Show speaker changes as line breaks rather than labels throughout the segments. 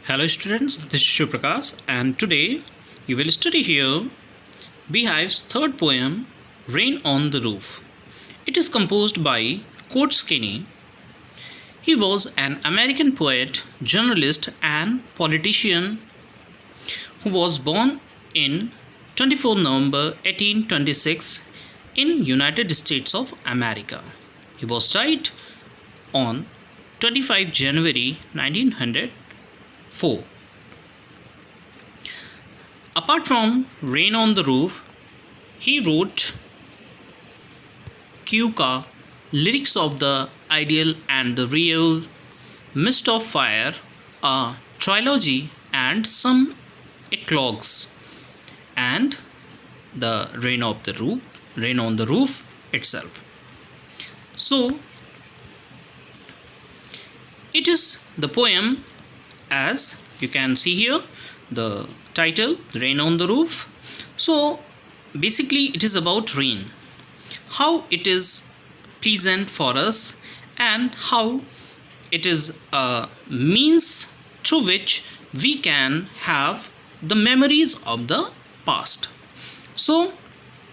Hello students, this is Shiv Prakash and today you will study here Beehive's third poem, Rain on the Roof. It is composed by Kurt Skinny. He was an American poet, journalist and politician who was born in 24 November 1826 in United States of America. He was died on 25 January 1904. Apart from Rain on the Roof, he wrote Kyuka, Lyrics of the Ideal and the Real, Mist of Fire, a trilogy, and some eclogues, and the Rain on the Roof itself. So, it is the poem, as you can see here, the title Rain on the Roof. So basically it is about rain, how it is pleasant for us and how it is a means through which we can have the memories of the past. So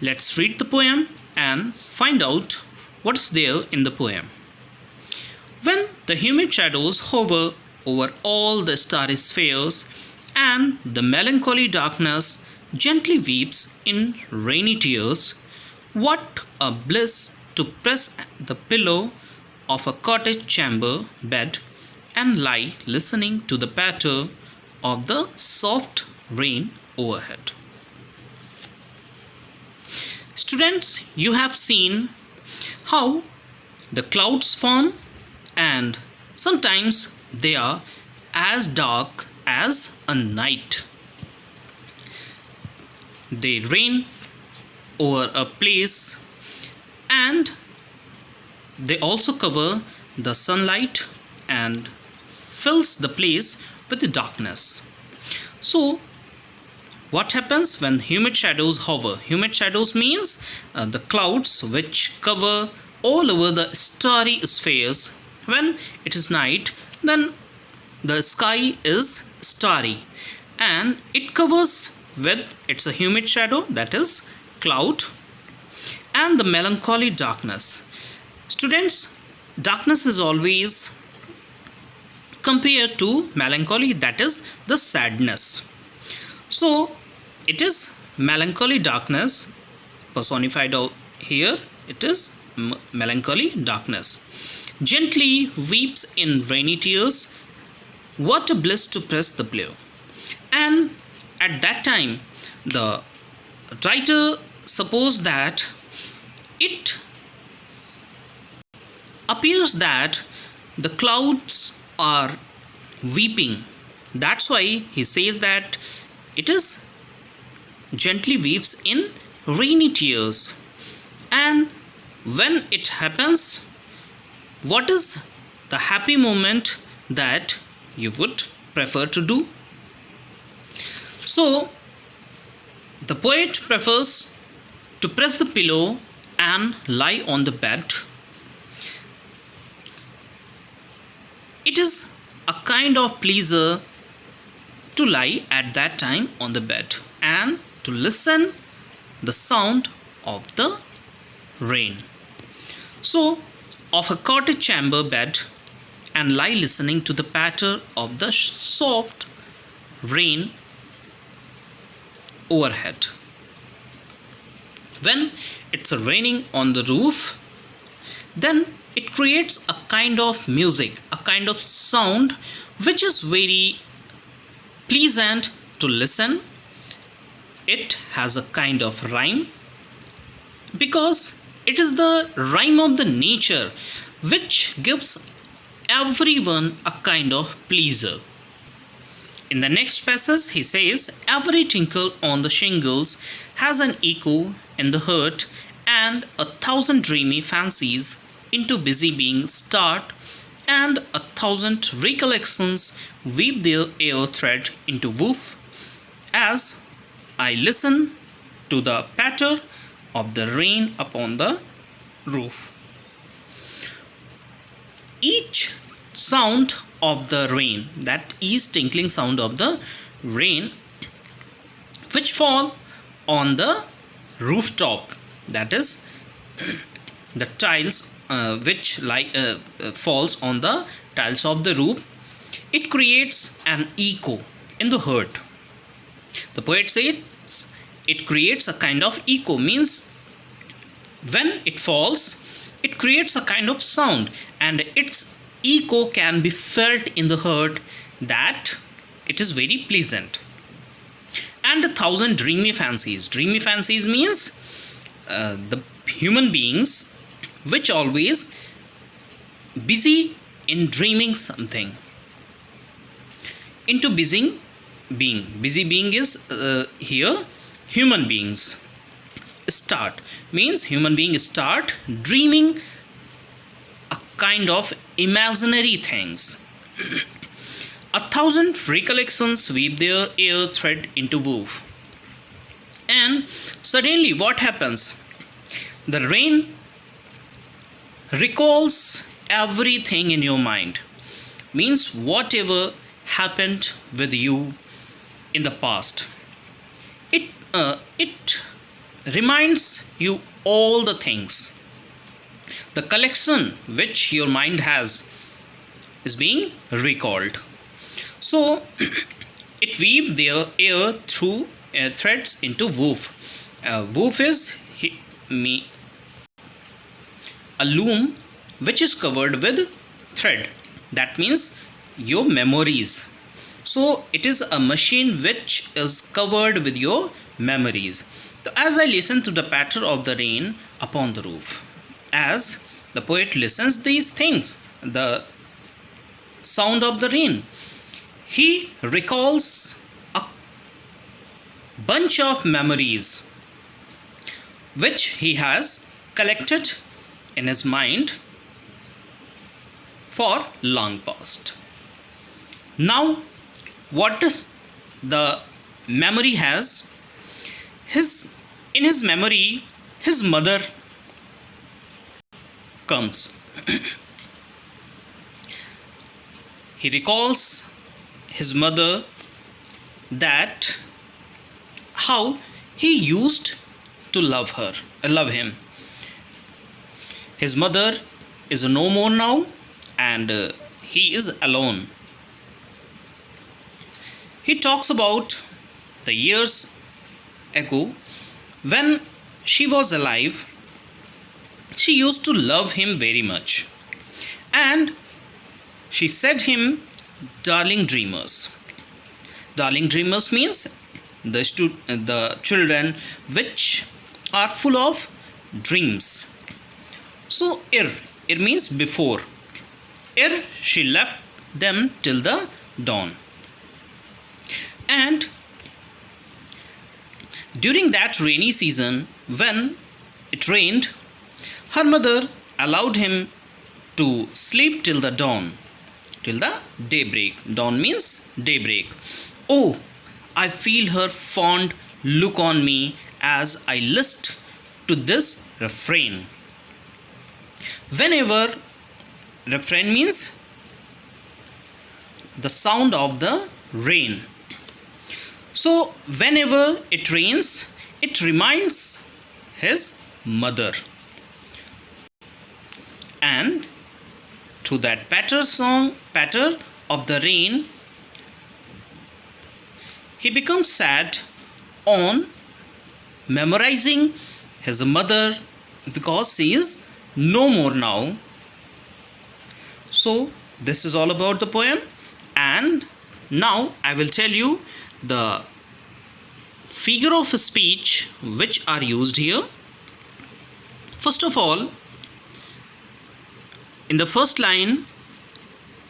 let's read the poem and find out what's there in the poem. When the humid shadows hover over all the starry spheres, and the melancholy darkness gently weeps in rainy tears, what a bliss to press the pillow of a cottage chamber bed and lie listening to the patter of the soft rain overhead. Students, you have seen how the clouds form, and sometimes they are as dark as a night. They rain over a place and they also cover the sunlight and fills the place with the darkness. So what happens when humid shadows hover? Humid shadows means the clouds which cover all over the starry spheres. When it is night, then the sky is starry and it covers with it's a humid shadow, that is cloud, and the melancholy darkness. Students, darkness is always compared to melancholy, that is the sadness. So it is melancholy darkness personified here. It is melancholy darkness gently weeps in rainy tears. What a bliss to press the pillow. And at that time, the writer supposed that it appears that the clouds are weeping. That's why he says that it is gently weeps in rainy tears. And when it happens, what is the happy moment that you would prefer to do? So the poet prefers to press the pillow and lie on the bed. It is a kind of pleasure to lie at that time on the bed and to listen the sound of the rain. So of a cottage chamber bed and lie listening to the patter of the soft rain overhead. When it's raining on the roof, then it creates a kind of music, a kind of sound which is very pleasant to listen. It has a kind of rhyme because it is the rhyme of the nature which gives everyone a kind of pleasure. In the next passage, he says, every tinkle on the shingles has an echo in the heart, and 1,000 dreamy fancies into busy being start, and 1,000 recollections weave their air thread into woof, as I listen to the patter of the rain upon the roof. Each sound of the rain, that is tinkling sound of the rain, which fall on the rooftop, that is the tiles which falls on the tiles of the roof. It creates an echo in the heart. The poet said it creates a kind of echo, means when it falls it creates a kind of sound, and its echo can be felt in the heart, that it is very pleasant. And 1,000 dreamy fancies. Dreamy fancies means the human beings which always busy in dreaming something. Into busy being is here human beings start, means human beings start dreaming a kind of imaginary things. 1,000 recollections weave their air thread into woof. And suddenly what happens? The rain recalls everything in your mind, means whatever happened with you in the past. It reminds you all the things. The collection which your mind has is being recalled. So it weaves their air through threads into woof. Woof is a loom which is covered with thread. That means your memories. So it is a machine which is covered with your memories. So as I listen to the patter of the rain upon the roof, as the poet listens these things, the sound of the rain, he recalls a bunch of memories which he has collected in his mind for long past. Now what does the memory has? In his memory, his mother comes. He recalls his mother, that how he used to love him. His mother is no more now, and he is alone. He talks about the years ago when she was alive. She used to love him very much, and she said him darling dreamers. Darling dreamers means the children which are full of dreams. So ir means before. She left them till the dawn. And during that rainy season, when it rained, her mother allowed him to sleep till the dawn, till the daybreak. Dawn means daybreak. Oh, I feel her fond look on me as I list to this refrain. Whenever, refrain means the sound of the rain. So whenever it rains, it reminds his mother. And to that patter of the rain, he becomes sad on memorizing his mother, because she is no more now. So this is all about the poem, and now I will tell you the figure of speech which are used here. First of all, in the first line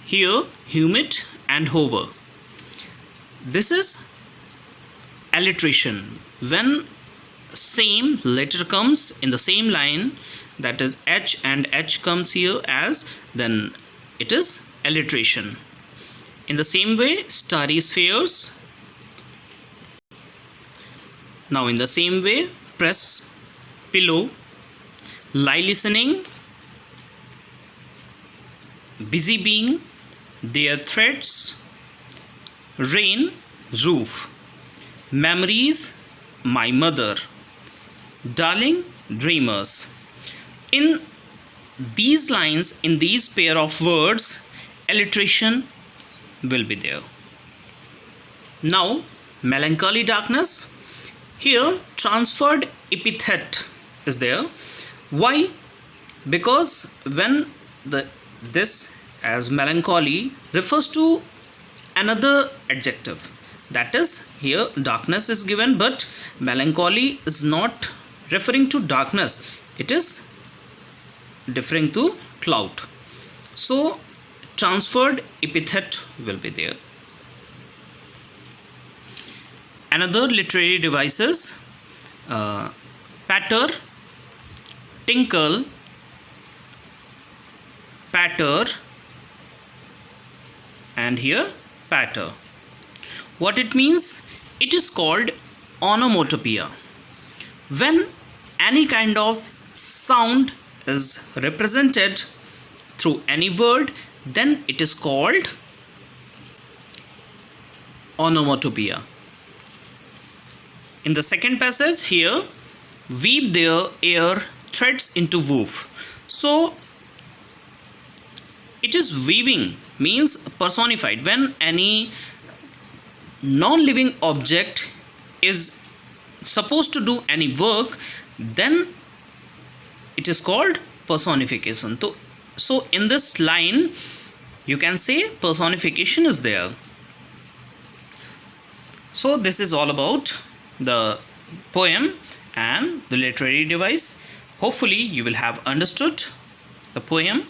here, humid and hover. This is alliteration. When same letter comes in the same line, that is H and H comes here as, then it is alliteration. In the same way, starry spheres. Now in the same way, press, pillow, lie listening, busy being, their threads, rain, roof, memories, my mother, darling, dreamers. In these lines, in these pair of words, alliteration will be there. Now, melancholy darkness. Here, transferred epithet is there. Why? Because when this as melancholy refers to another adjective, that is, here darkness is given, but melancholy is not referring to darkness, it is referring to cloud. So transferred epithet will be there. Another literary devices, patter, tinkle, patter, and here patter. What it means? It is called onomatopoeia. When any kind of sound is represented through any word, then it is called onomatopoeia. In the second passage here, weave their air threads into woof. So it is weaving, means personified. When any non-living object is supposed to do any work, then it is called personification. So in this line you can say personification is there. So this is all about the poem and the literary device. Hopefully you will have understood the poem